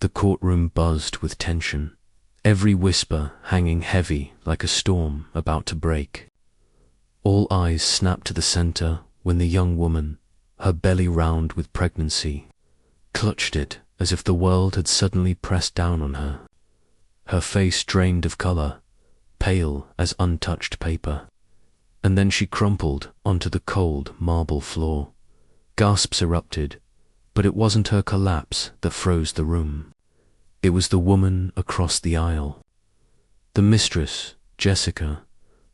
The courtroom buzzed with tension, every whisper hanging heavy like a storm about to break. All eyes snapped to the center when the young woman, her belly round with pregnancy, clutched it as if the world had suddenly pressed down on her. Her face drained of color, pale as untouched paper, and then she crumpled onto the cold marble floor. Gasps erupted, but it wasn't her collapse that froze the room. It was the woman across the aisle. The mistress, Jessica.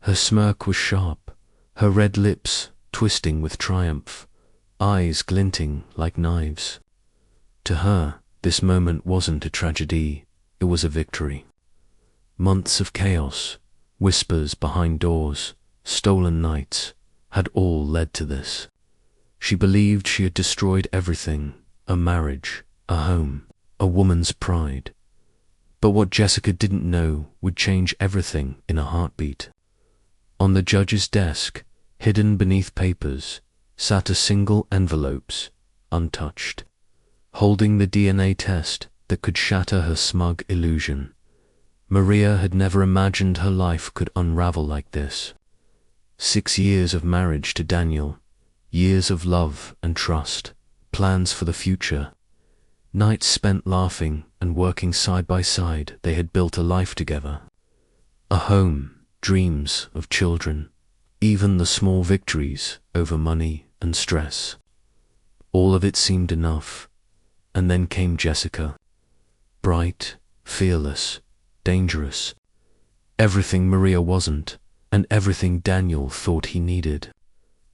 Her smirk was sharp, her red lips twisting with triumph, eyes glinting like knives. To her, this moment wasn't a tragedy, it was a victory. Months of chaos, whispers behind doors, stolen nights, had all led to this. She believed she had destroyed everything, a marriage, a home, a woman's pride. But what Jessica didn't know would change everything in a heartbeat. On the judge's desk, hidden beneath papers, sat a single envelope, untouched, holding the DNA test that could shatter her smug illusion. Maria had never imagined her life could unravel like this. 6 years of marriage to Daniel, years of love and trust, plans for the future. Nights spent laughing and working side by side, they had built a life together. A home, dreams of children, even the small victories over money and stress. All of it seemed enough. And then came Jessica. Bright, fearless, dangerous. Everything Maria wasn't, and everything Daniel thought he needed.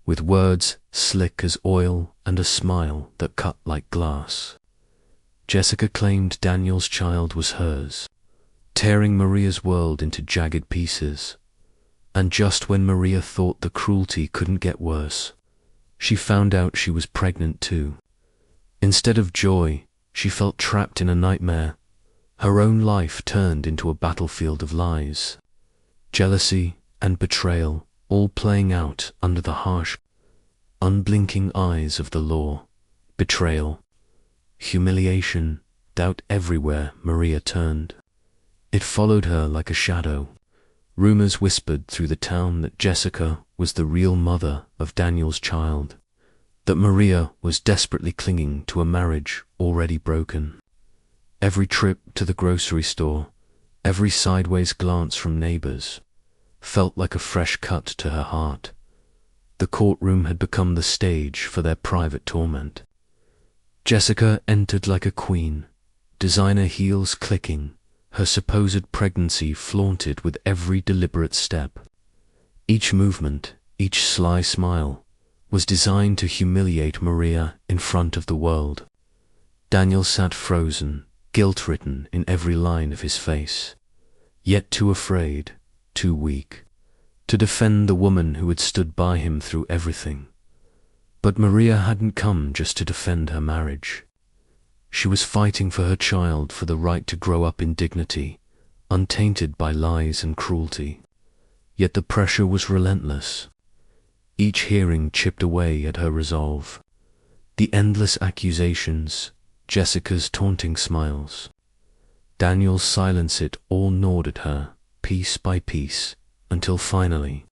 With words slick as oil and a smile that cut like glass. Jessica claimed Daniel's child was hers, tearing Maria's world into jagged pieces. And just when Maria thought the cruelty couldn't get worse, she found out she was pregnant too. Instead of joy, she felt trapped in a nightmare. Her own life turned into a battlefield of lies. Jealousy and betrayal, all playing out under the harsh, unblinking eyes of the law. Betrayal, humiliation, doubt everywhere Maria turned. It followed her like a shadow. Rumors whispered through the town that Jessica was the real mother of Daniel's child, that Maria was desperately clinging to a marriage already broken. Every trip to the grocery store, every sideways glance from neighbors, felt like a fresh cut to her heart. The courtroom had become the stage for their private torment. Jessica entered like a queen, designer heels clicking, her supposed pregnancy flaunted with every deliberate step. Each movement, each sly smile, was designed to humiliate Maria in front of the world. Daniel sat frozen, guilt written in every line of his face, yet too afraid, too weak, to defend the woman who had stood by him through everything. But Maria hadn't come just to defend her marriage. She was fighting for her child, for the right to grow up in dignity, untainted by lies and cruelty. Yet the pressure was relentless. Each hearing chipped away at her resolve. The endless accusations, Jessica's taunting smiles. Daniel's silence, it all gnawed at her, piece by piece, until finally,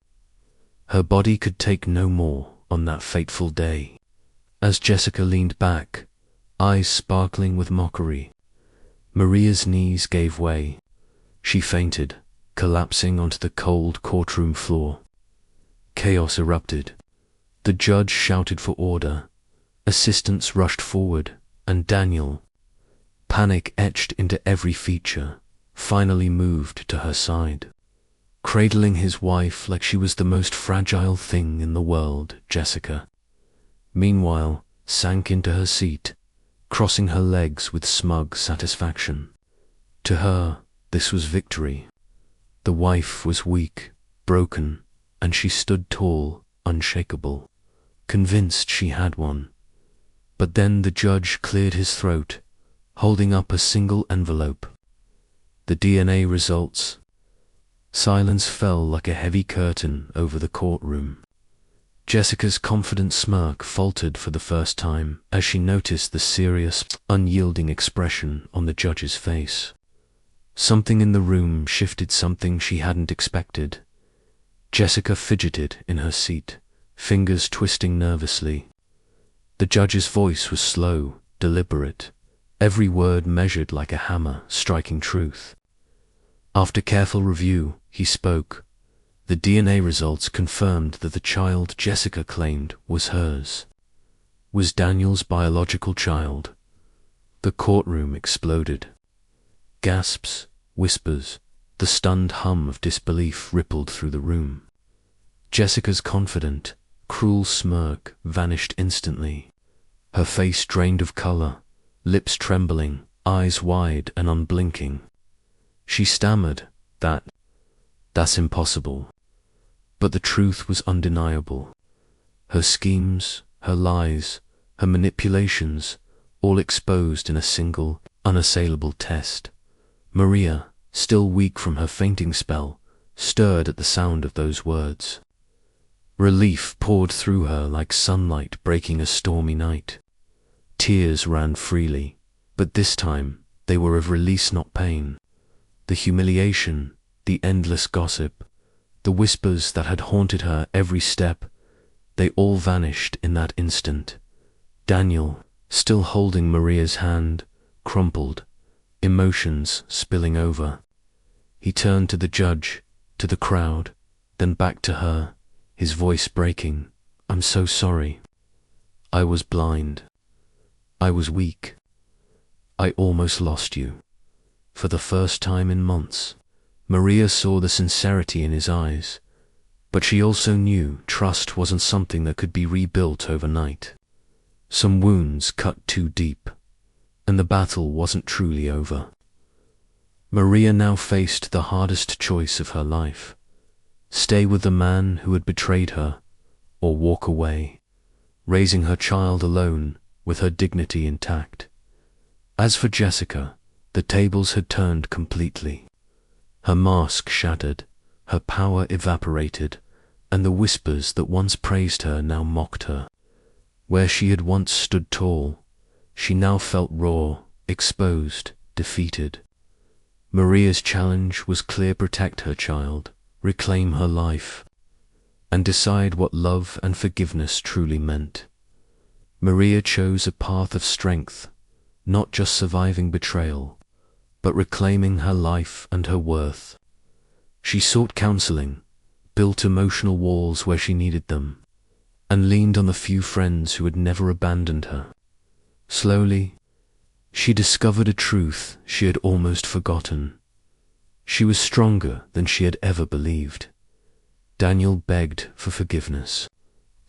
her body could take no more on that fateful day. As Jessica leaned back, eyes sparkling with mockery, Maria's knees gave way. She fainted, collapsing onto the cold courtroom floor. Chaos erupted. The judge shouted for order. Assistants rushed forward, and Daniel, panic etched into every feature, finally moved to her side. Cradling his wife like she was the most fragile thing in the world, Jessica, meanwhile, sank into her seat, crossing her legs with smug satisfaction. To her, this was victory. The wife was weak, broken, and she stood tall, unshakable, convinced she had won. But then the judge cleared his throat, holding up a single envelope. The DNA results. Silence fell like a heavy curtain over the courtroom. Jessica's confident smirk faltered for the first time as she noticed the serious, unyielding expression on the judge's face. Something in the room shifted, something she hadn't expected. Jessica fidgeted in her seat, fingers twisting nervously. The judge's voice was slow, deliberate, every word measured like a hammer striking truth. After careful review, he spoke. The DNA results confirmed that the child Jessica claimed was hers. Was Daniel's biological child. The courtroom exploded. Gasps, whispers, the stunned hum of disbelief rippled through the room. Jessica's confident, cruel smirk vanished instantly. Her face drained of color, lips trembling, eyes wide and unblinking. She stammered, That's impossible. But the truth was undeniable. Her schemes, her lies, her manipulations, all exposed in a single, unassailable test. Maria, still weak from her fainting spell, stirred at the sound of those words. Relief poured through her like sunlight breaking a stormy night. Tears ran freely, but this time they were of release, not pain. The humiliation, the endless gossip, the whispers that had haunted her every step, they all vanished in that instant. Daniel, still holding Maria's hand, crumpled, emotions spilling over. He turned to the judge, to the crowd, then back to her, his voice breaking. I'm so sorry. I was blind. I was weak. I almost lost you. For the first time in months, Maria saw the sincerity in his eyes, but she also knew trust wasn't something that could be rebuilt overnight. Some wounds cut too deep, and the battle wasn't truly over. Maria now faced the hardest choice of her life: stay with the man who had betrayed her, or walk away, raising her child alone with her dignity intact. As for Jessica, the tables had turned completely. Her mask shattered, her power evaporated, and the whispers that once praised her now mocked her. Where she had once stood tall, she now felt raw, exposed, defeated. Maria's challenge was clear: protect her child, reclaim her life, and decide what love and forgiveness truly meant. Maria chose a path of strength, not just surviving betrayal, but reclaiming her life and her worth. She sought counseling, built emotional walls where she needed them, and leaned on the few friends who had never abandoned her. Slowly, she discovered a truth she had almost forgotten. She was stronger than she had ever believed. Daniel begged for forgiveness,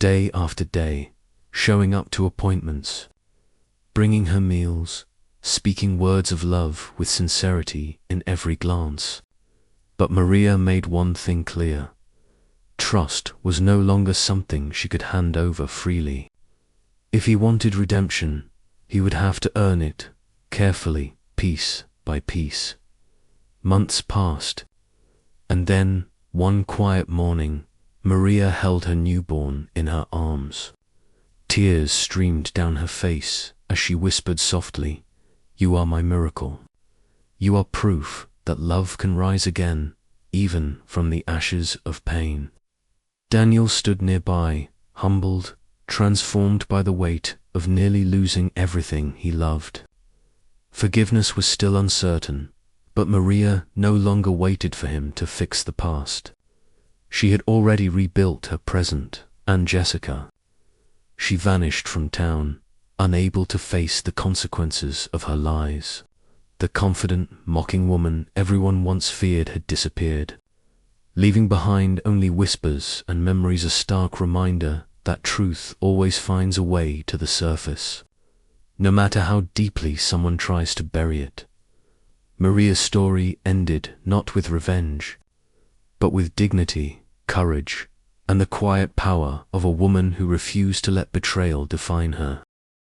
day after day, showing up to appointments, bringing her meals, speaking words of love with sincerity in every glance. But Maria made one thing clear: trust was no longer something she could hand over freely. If he wanted redemption, he would have to earn it, carefully, piece by piece. Months passed, and then, one quiet morning, Maria held her newborn in her arms. Tears streamed down her face as she whispered softly, "You are my miracle. You are proof that love can rise again, even from the ashes of pain." Daniel stood nearby, humbled, transformed by the weight of nearly losing everything he loved. Forgiveness was still uncertain, but Maria no longer waited for him to fix the past. She had already rebuilt her present and Jessica. She vanished from town, unable to face the consequences of her lies. The confident, mocking woman everyone once feared had disappeared, leaving behind only whispers and memories, a stark reminder that truth always finds a way to the surface, no matter how deeply someone tries to bury it. Maria's story ended not with revenge, but with dignity, courage, and the quiet power of a woman who refused to let betrayal define her.